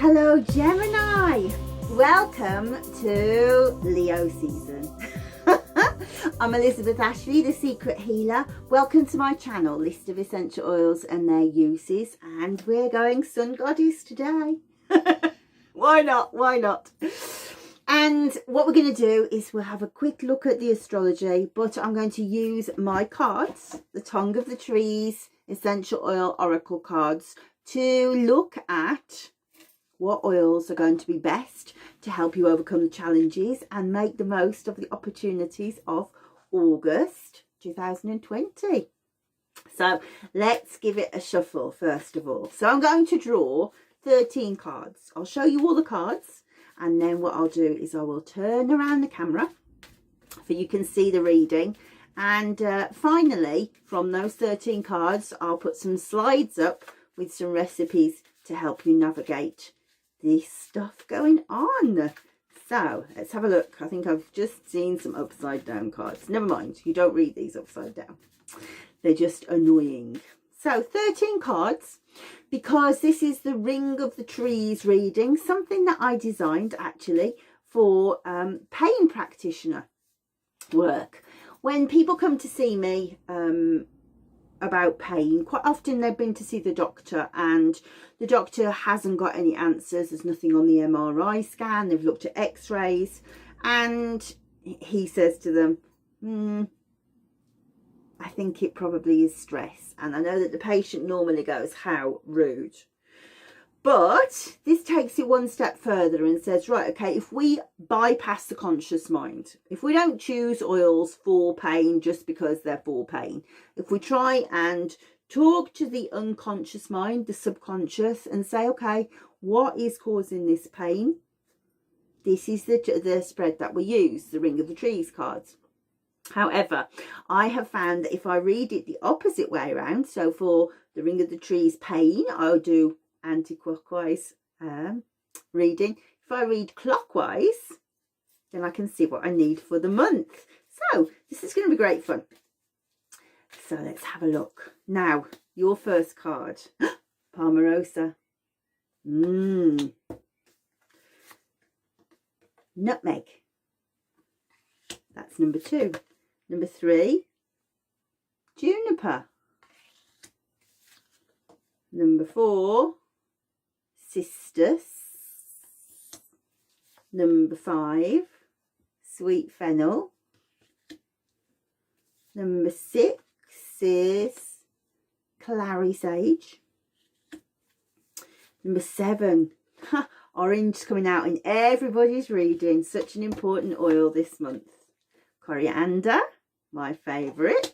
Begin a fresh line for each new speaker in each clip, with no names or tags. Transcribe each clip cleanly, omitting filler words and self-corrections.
Hello Gemini, welcome to Leo season. I'm Elizabeth Ashley, the Secret Healer. Welcome to my channel, list of essential oils and their uses, and we're going Sun Goddess today. Why not? Why not? And what we're going to do is we'll have a quick look at the astrology, but I'm going to use my cards, the Tongue of the Trees Essential Oil Oracle cards, to look at what oils are going to be best to help you overcome the challenges and make the most of the opportunities of August 2020. So let's give it a shuffle first of all. So I'm going to draw 13 cards. I'll show you all the cards, and then what I'll do is I will turn around the camera so you can see the reading. And finally, from those 13 cards, I'll put some slides up with some recipes to help you navigate this stuff going on. So let's have a look. I think I've just seen some upside down cards. Never mind, you don't read these upside down. They're just annoying. So 13 cards, because this is the Ring of the Trees reading, something that I designed actually for pain practitioner work. When people come to see me about pain, quite often they've been to see the doctor and the doctor hasn't got any answers. There's nothing on the MRI scan. They've looked at x-rays and he says to them, I think it probably is stress. And I know that the patient normally goes, how rude. But this takes it one step further and says, right, okay, if we bypass the conscious mind, if we don't choose oils for pain just because they're for pain, if we try and talk to the unconscious mind, the subconscious, and say, okay, what is causing this pain? This is the spread that we use, the Ring of the Trees cards. However, I have found that if I read it the opposite way around, so for the Ring of the Trees pain, I'll do anti-clockwise reading. If I read clockwise, then I can see what I need for the month. So this is going to be great fun. So let's have a look. Now, your first card, Palmarosa. Nutmeg. That's number 2. Number 3, juniper. Number 4, cistus. Number 5, sweet fennel. Number 6 is clary sage. Number 7, orange coming out in everybody's reading. Such an important oil this month. Coriander, my favourite.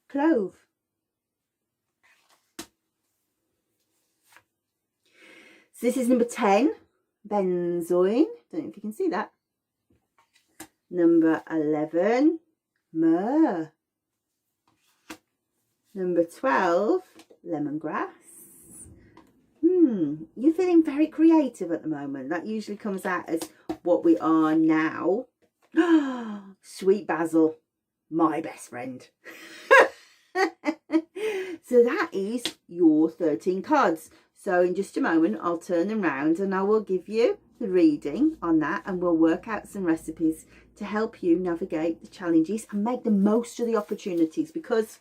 Clove. So this is number 10, benzoin. Don't know if you can see that. Number 11, myrrh. Number 12, lemongrass. You're feeling very creative at the moment. That usually comes out as what we are now. Sweet basil, my best friend. So that is your 13 cards. So in just a moment, I'll turn them round and I will give you the reading on that, and we'll work out some recipes to help you navigate the challenges and make the most of the opportunities, because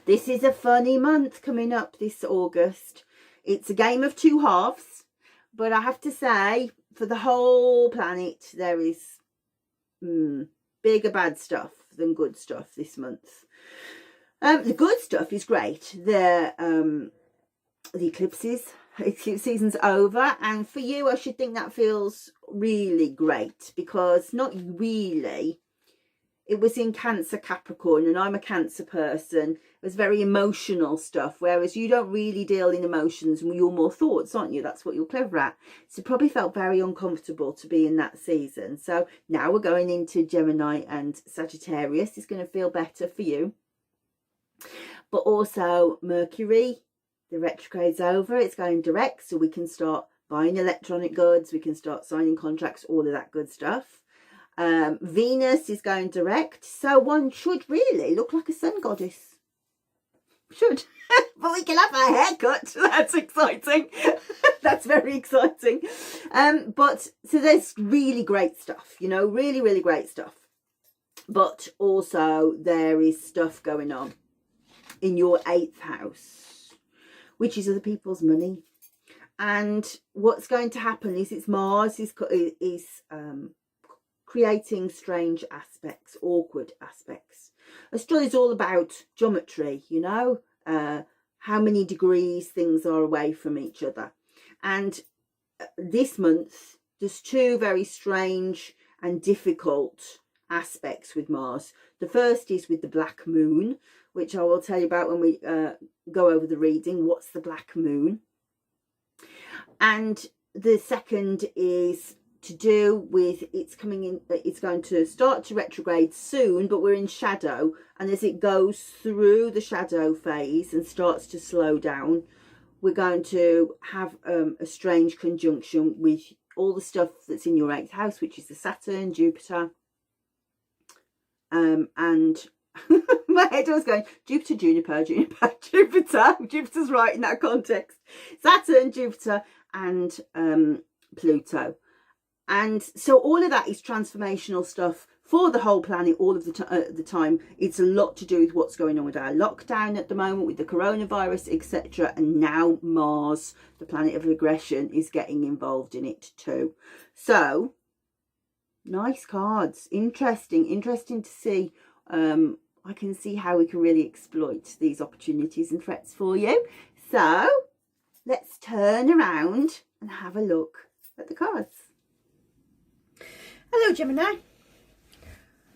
this is a funny month coming up this August. It's a game of two halves, but I have to say, for the whole planet, there is bigger bad stuff than good stuff this month. The good stuff is great. The eclipse season's over, and for you I should think that feels really great, because not really, it was in Cancer Capricorn and I'm a Cancer person. It was very emotional stuff, whereas you don't really deal in emotions and you're more thoughts, aren't you? That's what you're clever at. So it probably felt very uncomfortable to be in that season. So now we're going into Gemini and Sagittarius. It's going to feel better for you. But also Mercury, the retrograde's over, it's going direct, so we can start buying electronic goods, we can start signing contracts, all of that good stuff. Venus is going direct, so one should really look like a sun goddess. should. But we can have a haircut. That's exciting. That's very exciting. But so there's really great stuff, you know, really, really great stuff. But also there is stuff going on in your 8th house, which is other people's money. And what's going to happen is it's Mars is creating strange aspects, awkward aspects. Astrology is all about geometry, you know, how many degrees things are away from each other. And this month, there's 2 very strange and difficult aspects with Mars. The first is with the black moon, which I will tell you about when we go over the reading. What's the black moon? And the second is to do with it's going to start to retrograde soon, but we're in shadow, and as it goes through the shadow phase and starts to slow down, we're going to have a strange conjunction with all the stuff that's in your 8th house, which is the Saturn, Jupiter, and my head was going Jupiter, Juniper, Jupiter. Jupiter's right in that context. Saturn, Jupiter, and Pluto. And so all of that is transformational stuff for the whole planet all of the time. It's a lot to do with what's going on with our lockdown at the moment, with the coronavirus, etc. And now Mars, the planet of aggression, is getting involved in it too. So nice cards. Interesting to see. I can see how we can really exploit these opportunities and threats for you. So let's turn around and have a look at the cards. Hello, Gemini.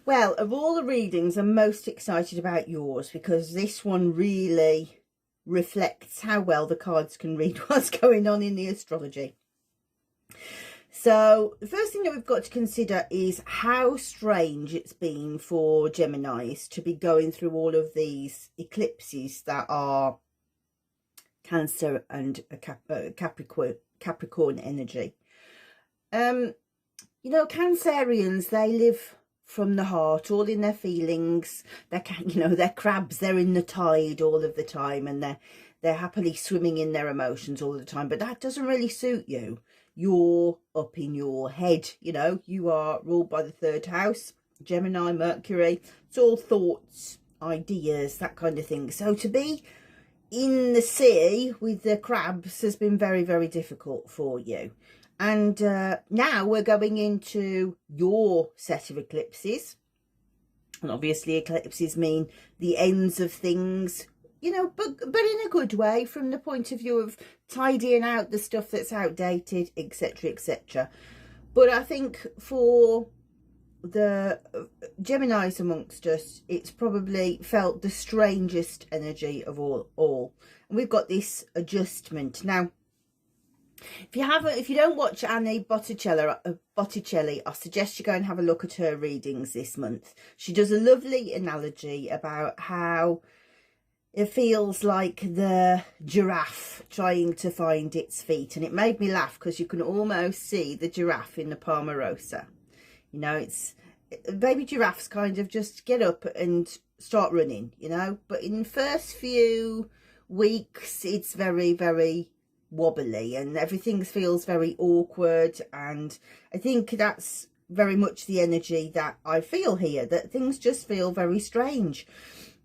Well, of all the readings, I'm most excited about yours because this one really reflects how well the cards can read what's going on in the astrology. So the first thing that we've got to consider is how strange it's been for Geminis to be going through all of these eclipses that are Cancer and Capricorn energy. You know, Cancerians, they live from the heart, all in their feelings. They're crabs, they're in the tide all of the time, and they're happily swimming in their emotions all the time. But that doesn't really suit you. You're up in your head, you know, you are ruled by the 3rd house, Gemini, Mercury. It's all thoughts, ideas, that kind of thing. So to be in the sea with the crabs has been very, very difficult for you. And now we're going into your set of eclipses. And obviously eclipses mean the ends of things, you know, but in a good way, from the point of view of tidying out the stuff that's outdated, etc, etc. But I think for the Geminis amongst us, it's probably felt the strangest energy of all. And we've got this adjustment now. If you don't watch Annie Botticelli, I suggest you go and have a look at her readings this month. She does a lovely analogy about how it feels like the giraffe trying to find its feet. And it made me laugh because you can almost see the giraffe in the Palmarosa. You know, it's baby giraffes kind of just get up and start running, you know. But in the first few weeks, it's very, very wobbly and everything feels very awkward. And I think that's very much the energy that I feel here, that things just feel very strange.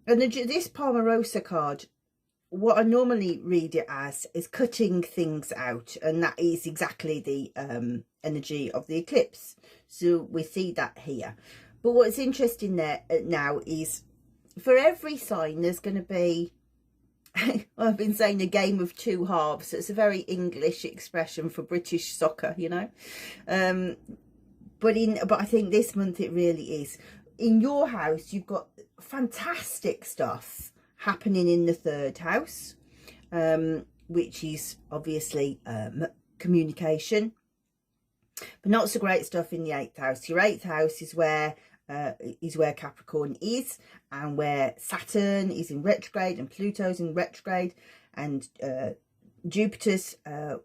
And this Palmarosa card, what I normally read it as is cutting things out, and that is exactly the energy of the eclipse. So we see that here. But what's interesting there now is for every sign there's going to be I've been saying a game of 2 halves. It's a very English expression for British soccer, you know. But I think this month it really is. In your house, you've got fantastic stuff happening in the 3rd house, which is obviously communication. But not so great stuff in the 8th house. Your 8th house is where Capricorn is, and where Saturn is in retrograde and Pluto's in retrograde, and Jupiter's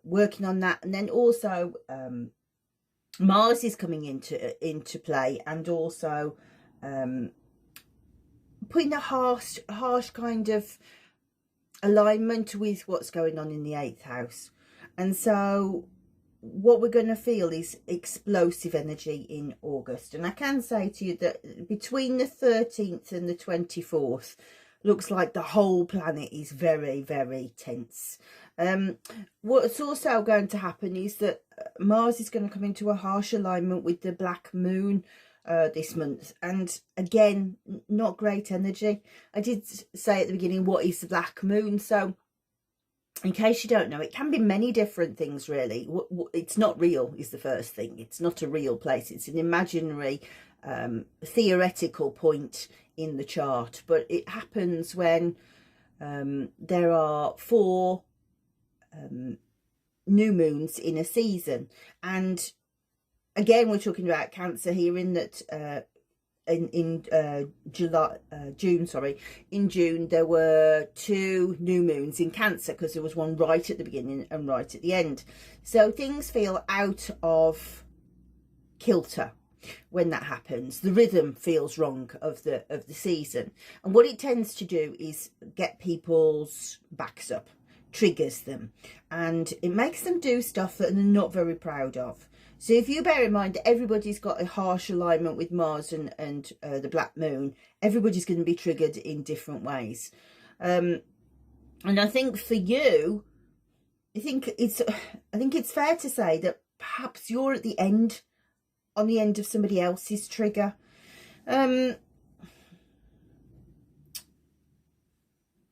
working on that. And then also Mars is coming into play, and also putting a harsh kind of alignment with what's going on in the 8th house. And so what we're going to feel is explosive energy in August. And I can say to you that between the 13th and the 24th, looks like the whole planet is very, very tense. What's also going to happen is that Mars is going to come into a harsh alignment with the black moon this month, and again, not great energy. I did say at the beginning, what is the black moon? So in case you don't know, it can be many different things, really. It's not real is the first thing. It's not a real place. It's an imaginary theoretical point in the chart, but it happens when there are 4 new moons in a season. And again, we're talking about Cancer here, in that in June there were 2 new moons in Cancer, because there was one right at the beginning and right at the end. So things feel out of kilter when that happens. The rhythm feels wrong of the season, and what it tends to do is get people's backs up, triggers them, and it makes them do stuff that they're not very proud of. So if you bear in mind that everybody's got a harsh alignment with Mars and the black moon, everybody's going to be triggered in different ways. And I think for you, I think it's fair to say that perhaps you're at the end, on the end of somebody else's trigger.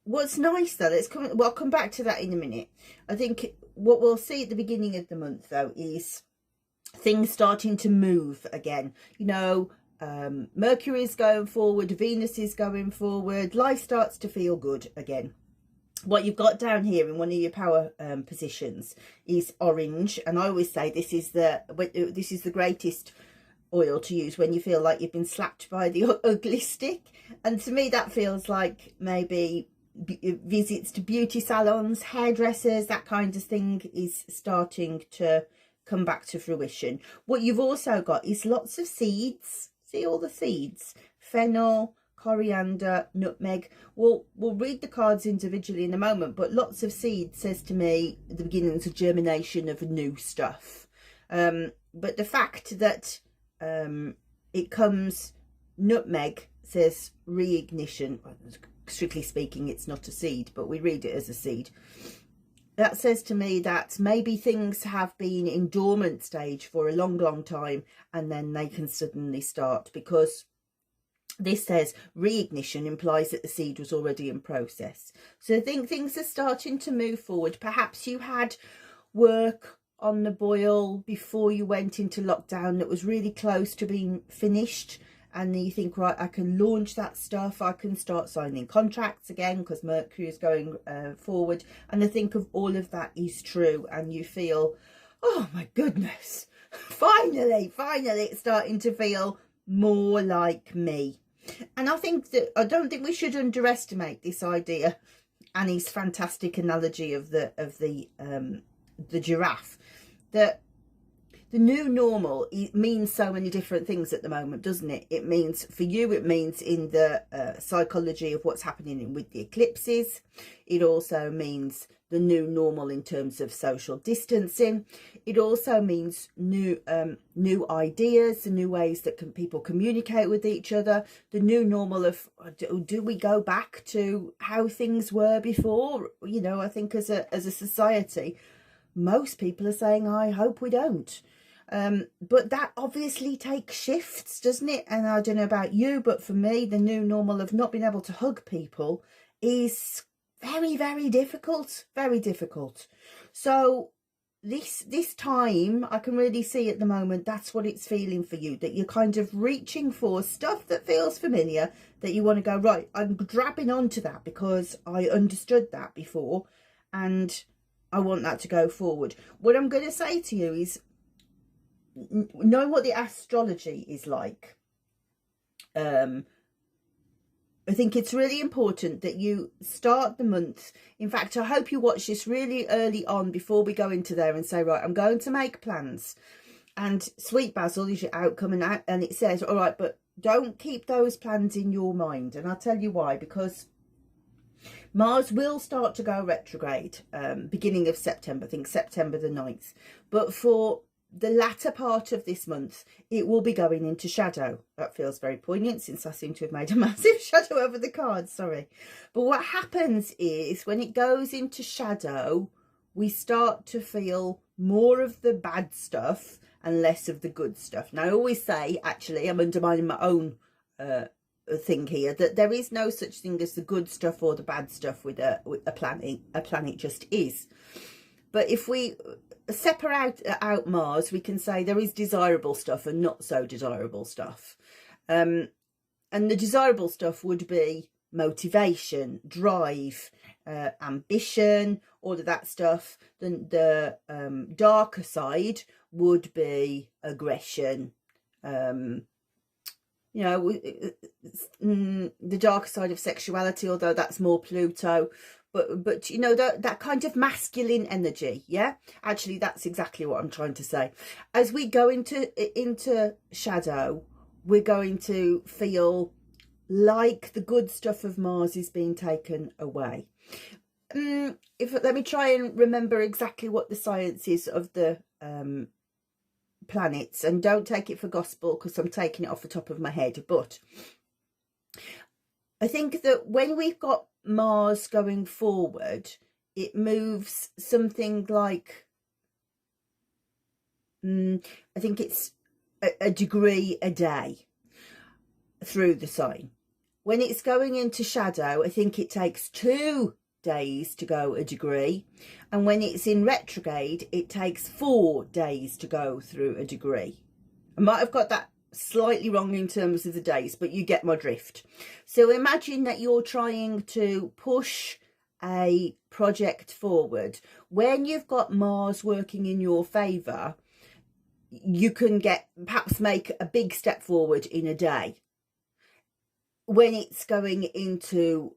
What's nice though, I'll come back to that in a minute. I think what we'll see at the beginning of the month though is things starting to move again. You know, Mercury is going forward, Venus is going forward, life starts to feel good again. What you've got down here in one of your power positions is orange, and I always say this is the greatest oil to use when you feel like you've been slapped by the ugly stick. And to me that feels like maybe visits to beauty salons, hairdressers, that kind of thing is starting to come back to fruition. What you've also got is lots of seeds. See all the seeds? Fennel, coriander, nutmeg. We'll read the cards individually in a moment, but lots of seeds says to me the beginnings of germination of new stuff. But the fact that it comes, nutmeg says reignition. Strictly speaking, it's not a seed, but we read it as a seed. That says to me that maybe things have been in dormant stage for a long, long time, and then they can suddenly start, because this says reignition implies that the seed was already in process. So I think things are starting to move forward. Perhaps you had work on the boil before you went into lockdown that was really close to being finished, and then you think, right, I can launch that stuff, I can start signing contracts again because Mercury is going forward. And I think of all of that is true, and you feel, oh my goodness, finally it's starting to feel more like me. And I don't think we should underestimate this idea. Annie's fantastic analogy of the giraffe, that the new normal, it means so many different things at the moment, doesn't it? It means, for you, it means in the psychology of what's happening with the eclipses. It also means the new normal in terms of social distancing. It also means new ideas, the new ways that people communicate with each other. The new normal of, do we go back to how things were before? You know, I think as a society, most people are saying, I hope we don't. But that obviously takes shifts, doesn't it? And I don't know about you, but for me, the new normal of not being able to hug people is very, very difficult, very difficult. So this time, I can really see at the moment, that's what it's feeling for you, that you're kind of reaching for stuff that feels familiar, that you want to go, right, I'm grabbing onto that because I understood that before, and I want that to go forward. What I'm going to say to you is, know what the astrology is like. I think it's really important that you start the month. In fact, I hope you watch this really early on before we go into there and say, right, I'm going to make plans. And sweet basil is your outcome, and it says, all right, but don't keep those plans in your mind. And I'll tell you why, because Mars will start to go retrograde beginning of September, I think September the 9th. But for the latter part of this month, it will be going into shadow. That feels very poignant since I seem to have made a massive shadow over the cards, sorry. But what happens is when it goes into shadow, we start to feel more of the bad stuff and less of the good stuff. Now, I always say, actually, I'm undermining my own thing here, that there is no such thing as the good stuff or the bad stuff with a planet. A planet just is. But if we separate out Mars, we can say there is desirable stuff and not so desirable stuff. And the desirable stuff would be motivation, drive, ambition, all of that stuff. Then the darker side would be aggression, you know, the darker side of sexuality, although that's more Pluto. But you know, that kind of masculine energy, yeah? Actually, that's exactly what I'm trying to say. As we go into shadow, we're going to feel like the good stuff of Mars is being taken away. Let me try and remember exactly what the science is of the planets, and don't take it for gospel because I'm taking it off the top of my head. But I think that when we've got Mars going forward, it moves something like, I think it's a degree a day through the sign. When it's going into shadow, I think it takes 2 days to go a degree. And when it's in retrograde, it takes 4 days to go through a degree. I might have got that slightly wrong in terms of the days, but you get my drift. So imagine that you're trying to push a project forward. When you've got Mars working in your favour, you can perhaps make a big step forward in a day. When it's going into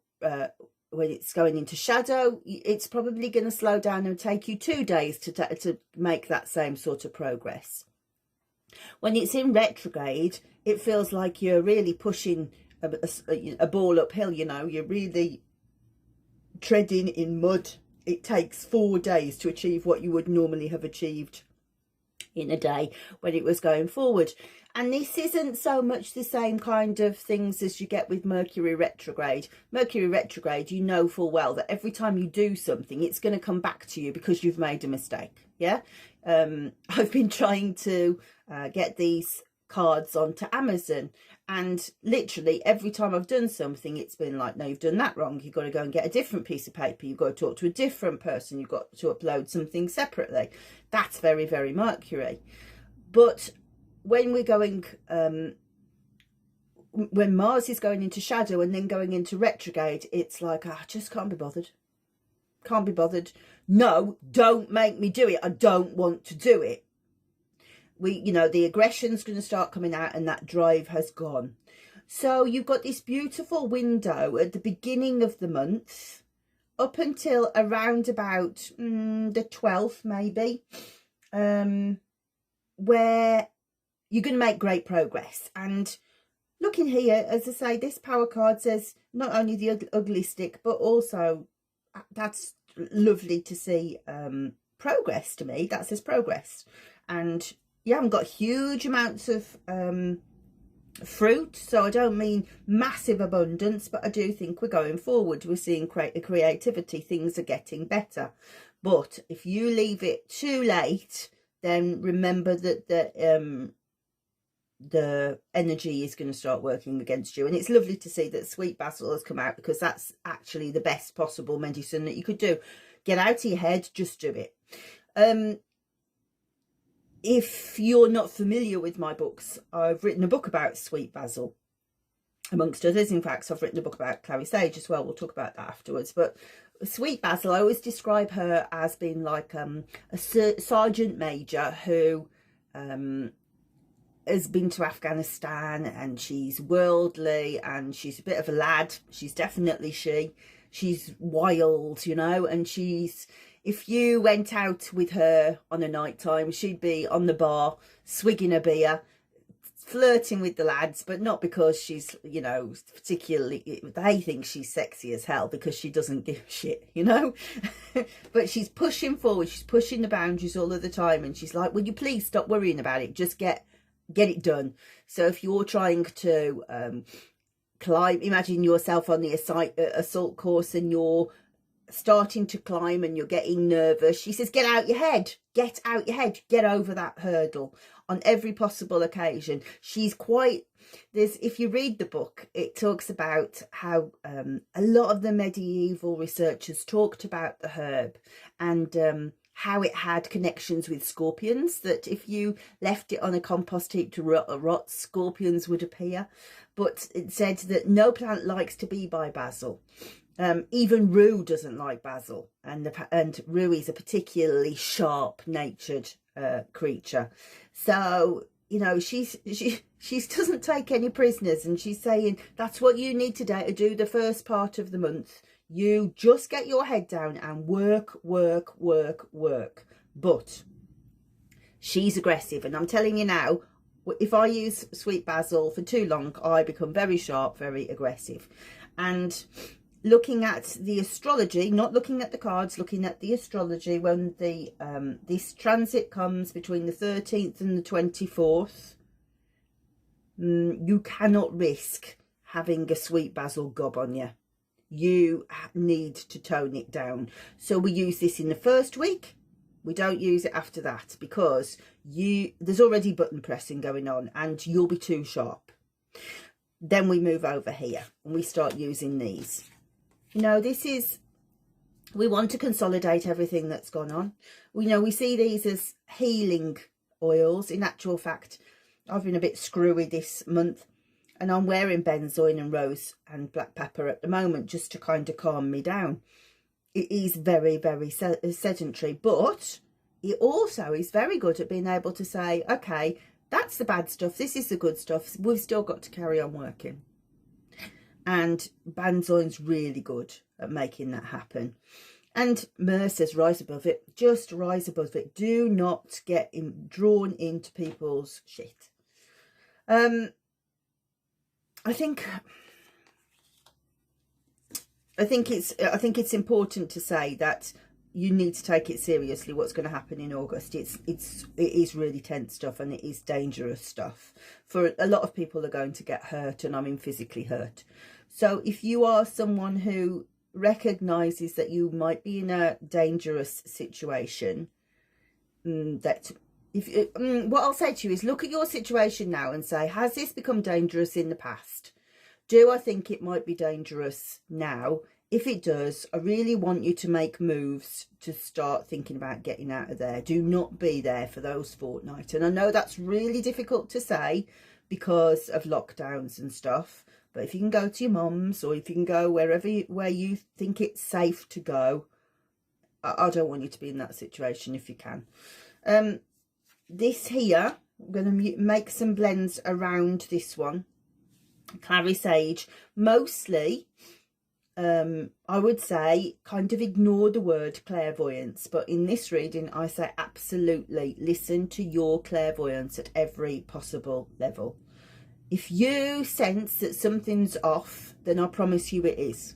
shadow, it's probably going to slow down and take you 2 days to make that same sort of progress. When it's in retrograde, it feels like you're really pushing a ball uphill, you know, you're really treading in mud. It takes 4 days to achieve what you would normally have achieved in a day when it was going forward. And this isn't so much the same kind of things as you get with Mercury retrograde. Mercury retrograde, you know full well that every time you do something, it's going to come back to you because you've made a mistake. Yeah. I've been trying to get these cards onto Amazon, and literally every time I've done something, it's been like, no, you've done that wrong. You've got to go and get a different piece of paper. You've got to talk to a different person. You've got to upload something separately. That's very, very Mercury. But when we're going, when Mars is going into shadow and then going into retrograde, it's like, I just can't be bothered. Can't be bothered. No, don't make me do it. I don't want to do it. You know, the aggression's going to start coming out and that drive has gone. So you've got this beautiful window at the beginning of the month up until around about the 12th maybe, where you're going to make great progress. And looking here, as I say, this power card says not only the ugly stick, but also, that's lovely to see, progress to me. That says progress. And you haven't got huge amounts of fruit, so I don't mean massive abundance, but I do think we're going forward. We're seeing creativity. Things are getting better. But if you leave it too late, then remember that the energy is going to start working against you. And it's lovely to see that sweet basil has come out, because that's actually the best possible medicine that you could do. Get out of your head, just do it. If you're not familiar with my books, I've written a book about sweet basil, amongst others. In fact, I've written a book about clary sage as well. We'll talk about that afterwards. But sweet basil, I always describe her as being like a sergeant major who has been to Afghanistan, and she's worldly and she's a bit of a lad. She's definitely she's wild, you know, and if you went out with her on a night time, she'd be on the bar swigging a beer, flirting with the lads, but not because she's, you know, particularly, they think she's sexy as hell because she doesn't give a shit, you know. But she's pushing forward, she's pushing the boundaries all of the time, and she's like, will you please stop worrying about it, just get it done. So if you're trying to climb, imagine yourself on the assault course and you're starting to climb and you're getting nervous, she says, get out your head, get over that hurdle on every possible occasion. She's quite, if you read the book, it talks about how a lot of the medieval researchers talked about the herb and how it had connections with scorpions, that if you left it on a compost heap to rot, scorpions would appear. But it said that no plant likes to be by basil. Even rue doesn't like basil, and rue is a particularly sharp-natured creature. So, you know, she doesn't take any prisoners, and she's saying that's what you need today to do the first part of the month. You just get your head down and work. But she's aggressive, and I'm telling you now, if I use sweet basil for too long, I become very sharp, very aggressive. And looking at the astrology, not looking at the cards, looking at the astrology, when the this transit comes between the 13th and the 24th, you cannot risk having a sweet basil gob on you. You need to tone it down. So we use this in the first week. We don't use it after that because there's already button pressing going on and you'll be too sharp. Then we move over here and we start using these. You know, we want to consolidate everything that's gone on. We see these as healing oils. In actual fact, I've been a bit screwy this month and I'm wearing benzoin and rose and black pepper at the moment just to kind of calm me down. It is very, very sedentary, but it also is very good at being able to say, okay, that's the bad stuff, this is the good stuff, we've still got to carry on working. And benzoin's really good at making that happen. And Mer says rise above it, just rise above it. Do not get drawn into people's shit. I think it's important to say that you need to take it seriously what's going to happen in August. It is really tense stuff and it is dangerous stuff. For a lot of people are going to get hurt, and I mean physically hurt. So if you are someone who recognises that you might be in a dangerous situation, what I'll say to you is look at your situation now and say, has this become dangerous in the past? Do I think it might be dangerous now? If it does, I really want you to make moves to start thinking about getting out of there. Do not be there for those fortnight. And I know that's really difficult to say because of lockdowns and stuff. But if you can go to your mum's, or if you can go where you think it's safe to go, I don't want you to be in that situation if you can. This here, I'm going to make some blends around this one. Clary Sage, mostly, I would say kind of ignore the word clairvoyance, but in this reading I say absolutely listen to your clairvoyance at every possible level. If you sense that something's off, then I promise you it is.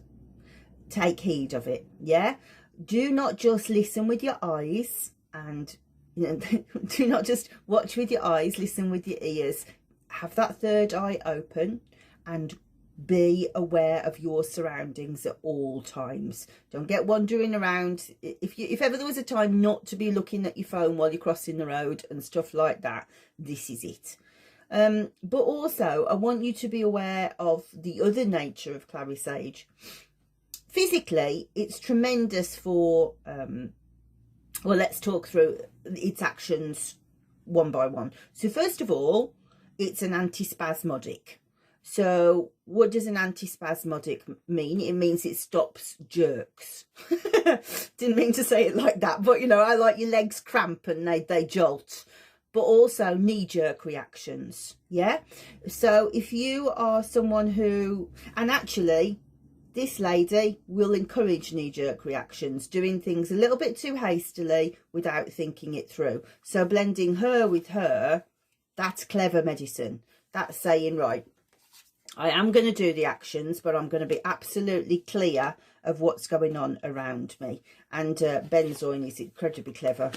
Take heed of it, yeah? Do not just listen with your eyes, and do not just watch with your eyes, listen with your ears. Have that third eye open and be aware of your surroundings at all times. Don't get wandering around. If ever there was a time not to be looking at your phone while you're crossing the road and stuff like that, this is it. But also I want you to be aware of the other nature of Clary Sage. Physically, it's tremendous for well, let's talk through its actions one by one. So first of all, it's an antispasmodic. So what does an antispasmodic mean? It means it stops jerks. Didn't mean to say it like that, but you know, I like your legs cramp and they jolt. But also knee-jerk reactions, yeah? So if you are someone who, and actually this lady will encourage knee-jerk reactions, doing things a little bit too hastily without thinking it through. So blending her with her, that's clever medicine. That's saying, right, I am going to do the actions, but I'm going to be absolutely clear of what's going on around me. And benzoin is incredibly clever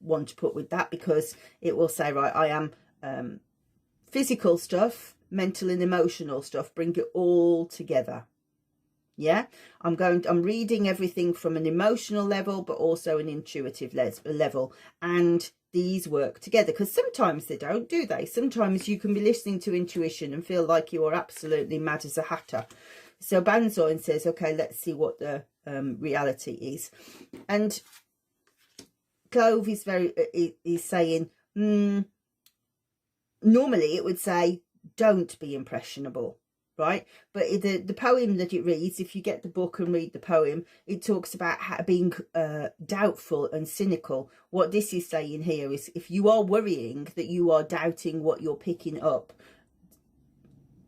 one to put with that, because it will say, right, I am physical stuff, mental and emotional stuff, bring it all together. Yeah, I'm reading everything from an emotional level, but also an intuitive level, and these work together, because sometimes they don't, do they? Sometimes you can be listening to intuition and feel like you are absolutely mad as a hatter. So benzoin says, okay, let's see what the reality is. And clove is saying, normally it would say, don't be impressionable, right? But the poem that it reads, if you get the book and read the poem, it talks about being doubtful and cynical. What this is saying here is, if you are worrying that you are doubting what you're picking up,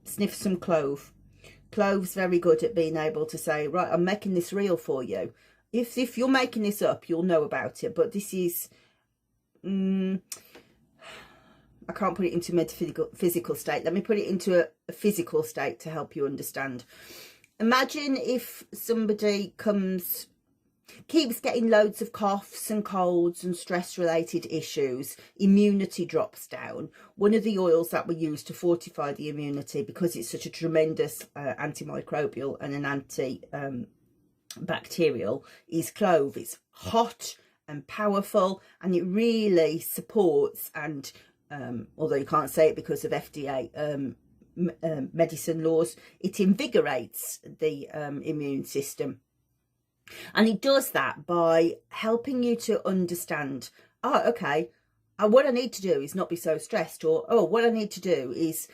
sniff some clove. Clove's very good at being able to say, right, I'm making this real for you. If you're making this up, you'll know about it. But this is, I can't put it into metaphysical state. Let me put it into a physical state to help you understand. Imagine if somebody keeps getting loads of coughs and colds and stress-related issues, immunity drops down. One of the oils that we use to fortify the immunity, because it's such a tremendous antimicrobial and an antibacterial, is clove. It's hot and powerful, and it really supports and although you can't say it because of FDA medicine laws, it invigorates the immune system. And it does that by helping you to understand, oh, okay, what I need to do is not be so stressed, or, oh, what I need to do is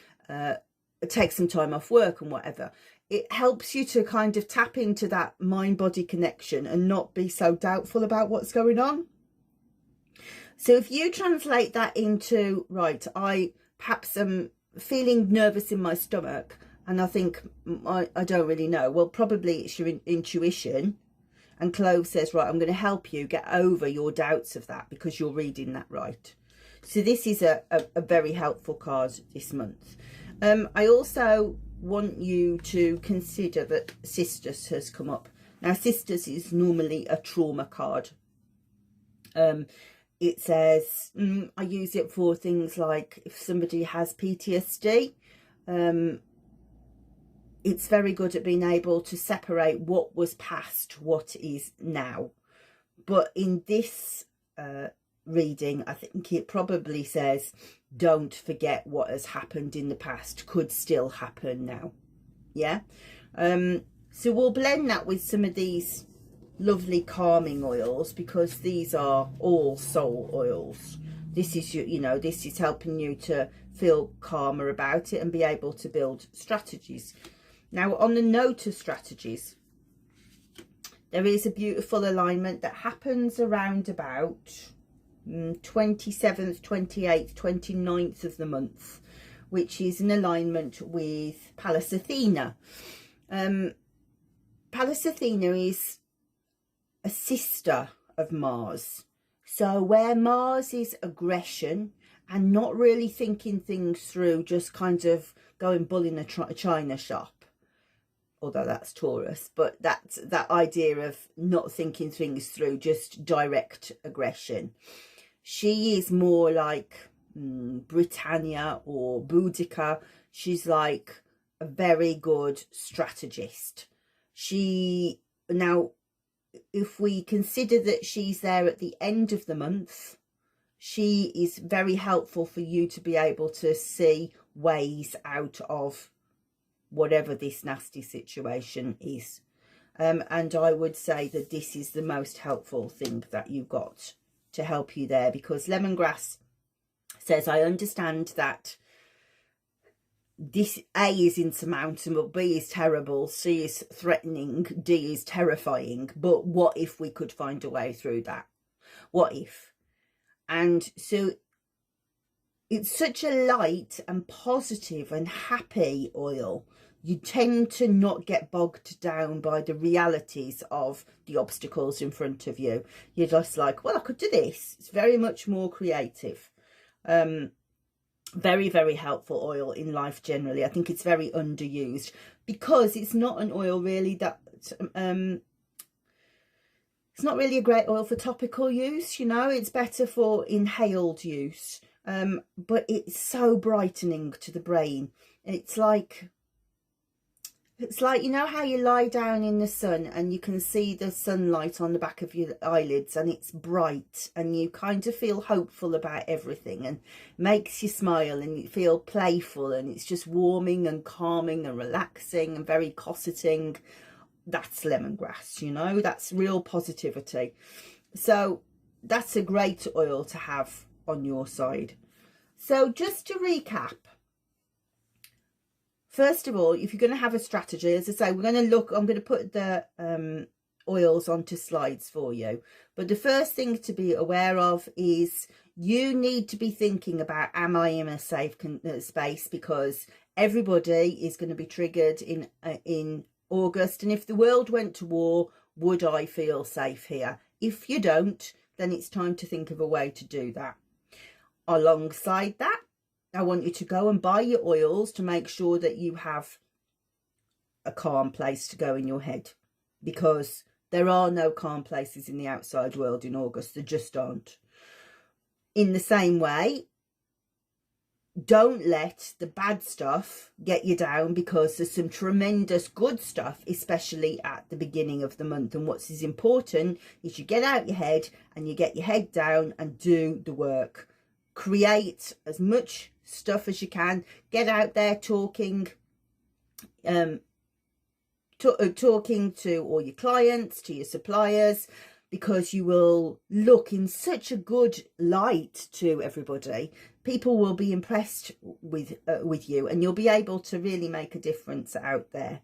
take some time off work and whatever. It helps you to kind of tap into that mind-body connection and not be so doubtful about what's going on. So if you translate that into, right, I perhaps am feeling nervous in my stomach and I think I don't really know. Well, probably it's your intuition. And clove says, right, I'm going to help you get over your doubts of that because you're reading that right. So this is a very helpful card this month. I also want you to consider that Sisters has come up. Now, Sisters is normally a trauma card. It says, I use it for things like if somebody has PTSD, it's very good at being able to separate what was past, what is now. But in this reading, I think it probably says, don't forget what has happened in the past, could still happen now. Yeah. So we'll blend that with some of these lovely calming oils, because these are all soul oils. This is this is helping you to feel calmer about it and be able to build strategies. Now, on the note of strategies, there is a beautiful alignment that happens around about 27th, 28th, 29th of the month, which is an alignment with Pallas Athena. Pallas Athena is a sister of Mars. So where Mars is aggression and not really thinking things through, just kind of going bull in a china shop, although that's Taurus, but that's that idea of not thinking things through, just direct aggression. She is more like Britannia or Boudica. She's like a very good strategist. Now, if we consider that she's there at the end of the month, she is very helpful for you to be able to see ways out of whatever this nasty situation is. And I would say that this is the most helpful thing that you've got to help you there, because lemongrass says, I understand that this A is insurmountable, B is terrible, C is threatening, D is terrifying, but what if we could find a way through that? What if? And so it's such a light and positive and happy oil. You tend to not get bogged down by the realities of the obstacles in front of you. You're just like, well, I could do this. It's very much more creative.
Very, very helpful oil in life generally. I think it's very underused because it's not an oil really that it's not really a great oil for topical use, you know. It's better for inhaled use, but it's so brightening to the brain. It's like, you know how you lie down in the sun and you can see the sunlight on the back of your eyelids and it's bright and you kind of feel hopeful about everything and makes you smile and you feel playful and it's just warming and calming and relaxing and very cosseting. That's lemongrass, you know, that's real positivity. So that's a great oil to have on your side. So just to recap, first of all, if you're going to have a strategy, as I say, we're going to look, I'm going to put the oils onto slides for you. But the first thing to be aware of is you need to be thinking about, am I in a safe space? Because everybody is going to be triggered in August. And if the world went to war, would I feel safe here? If you don't, then it's time to think of a way to do that. Alongside that, I want you to go and buy your oils to make sure that you have a calm place to go in your head, because there are no calm places in the outside world in August. There just aren't. In the same way, don't let the bad stuff get you down, because there's some tremendous good stuff, especially at the beginning of the month. And what's as important is you get out your head and you get your head down and do the work. Create as much stuff as you can. Get out there talking, talking to all your clients, to your suppliers, because you will look in such a good light to everybody. People will be impressed with you, and you'll be able to really make a difference out there.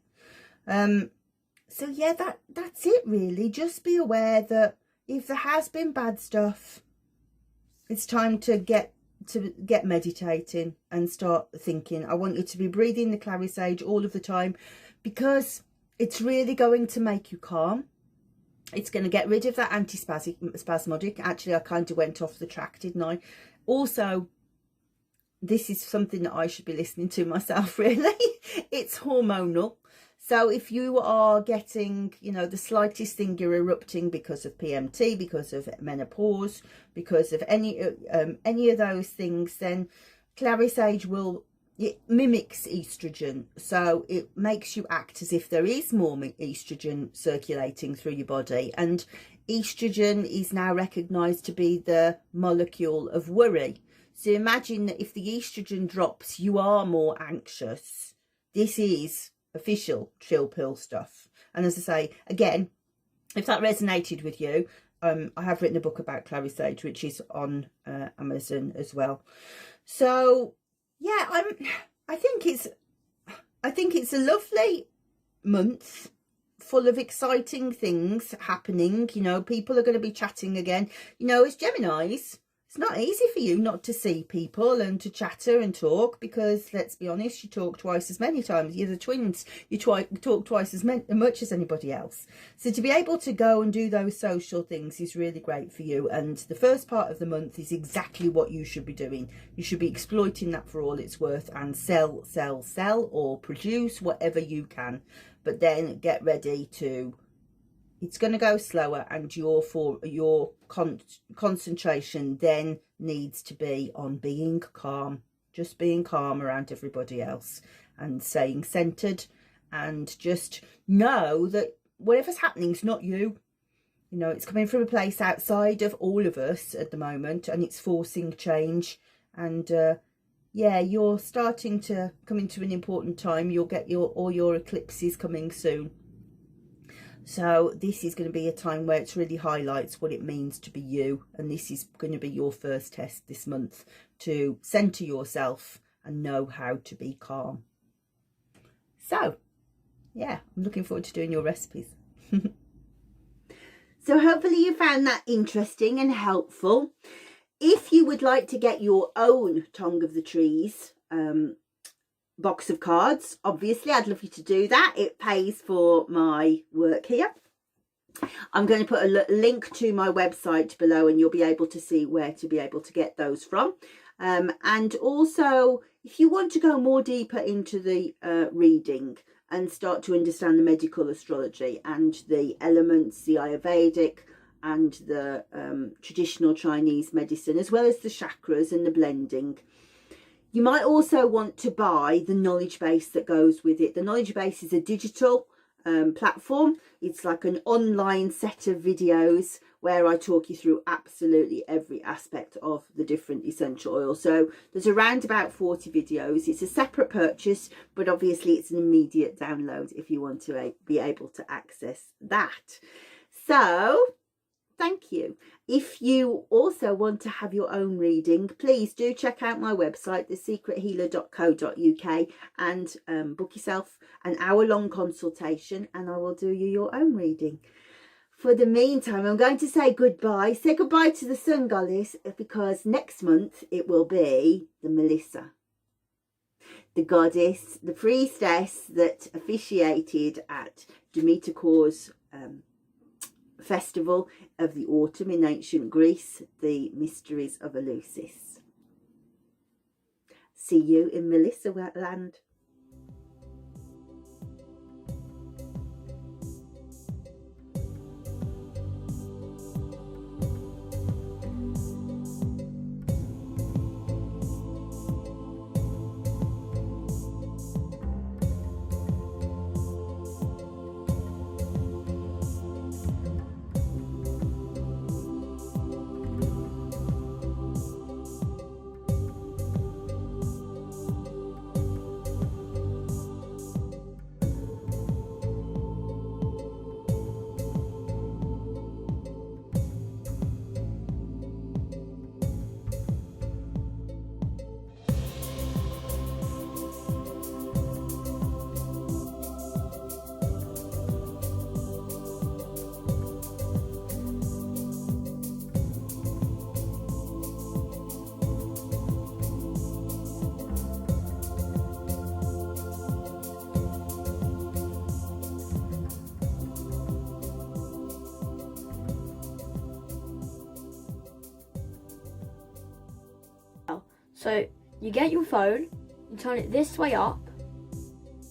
So yeah, that's it really. Just be aware that if there has been bad stuff, it's time to get meditating and start thinking. I want you to be breathing the clary sage all of the time, because it's really going to make you calm. It's going to get rid of that antispasmodic. Actually, I kind of went off the track, didn't I? Also, this is something that I should be listening to myself, really. It's hormonal. So if you are getting, you know, the slightest thing, you're erupting because of PMT, because of menopause, because of any of those things, then clary sage it mimics estrogen. So it makes you act as if there is more estrogen circulating through your body. And estrogen is now recognised to be the molecule of worry. So imagine that if the estrogen drops, you are more anxious. This is official chill pill stuff. And as I say, again, if that resonated with you, I have written a book about clary sage, which is on Amazon as well. So yeah, I think it's a lovely month full of exciting things happening. You know, people are going to be chatting again. You know, as Geminis, it's not easy for you not to see people and to chatter and talk, because let's be honest, you talk twice as many times. You're the twins. You talk twice as much as anybody else. So to be able to go and do those social things is really great for you. And the first part of the month is exactly what you should be doing. You should be exploiting that for all it's worth and sell, or produce whatever you can. But then get ready to... It's going to go slower, and your concentration then needs to be on being calm, just being calm around everybody else and staying centered, and just know that whatever's happening is not you. You know, it's coming from a place outside of all of us at the moment, and it's forcing change. And yeah, you're starting to come into an important time. You'll get all your eclipses coming soon. So this is going to be a time where it really highlights what it means to be you. And this is going to be your first test this month, to center yourself and know how to be calm. So yeah, I'm looking forward to doing your recipes.
So hopefully you found that interesting and helpful. If you would like to get your own Tongue of the Trees box of cards, obviously I'd love you to do that. It pays for my work here. I'm going to put a link to my website below, and you'll be able to see where to be able to get those from. And also, if you want to go more deeper into the reading and start to understand the medical astrology and the elements, the Ayurvedic and the traditional Chinese medicine, as well as the chakras and the blending, you might also want to buy the knowledge base that goes with it. The knowledge base is a digital platform. It's like an online set of videos where I talk you through absolutely every aspect of the different essential oils. So there's around about 40 videos. It's a separate purchase, but obviously it's an immediate download if you want to be able to access that. So thank you. If you also want to have your own reading, please do check out my website, thesecrethealer.co.uk, and book yourself an hour-long consultation, and I will do you your own reading. For the meantime, I'm going to say goodbye. Say goodbye to the sun goddess, because next month it will be the Melissa, the goddess, the priestess that officiated at Demeter Cor's festival of the autumn in ancient Greece, the mysteries of Eleusis. See you in Melissa land.
So you get your phone, you turn it this way up,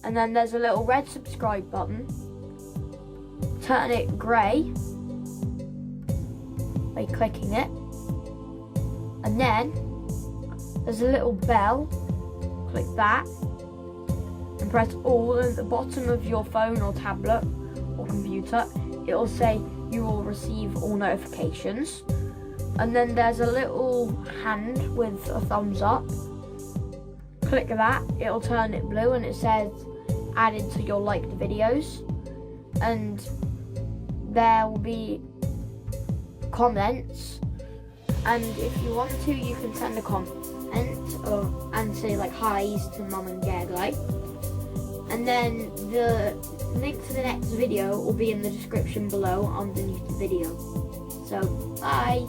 and then there's a little red subscribe button. Turn it grey by clicking it, and then there's a little bell. Click that and press all at the bottom of your phone or tablet or computer. It will say you will receive all notifications. And then there's a little hand with a thumbs up. Click that, it'll turn it blue and it says added to your liked videos. And there will be comments. And if you want to, you can send a comment and say like hi's to Mum and Gergely. And then the link to the next video will be in the description below underneath the video. So, bye!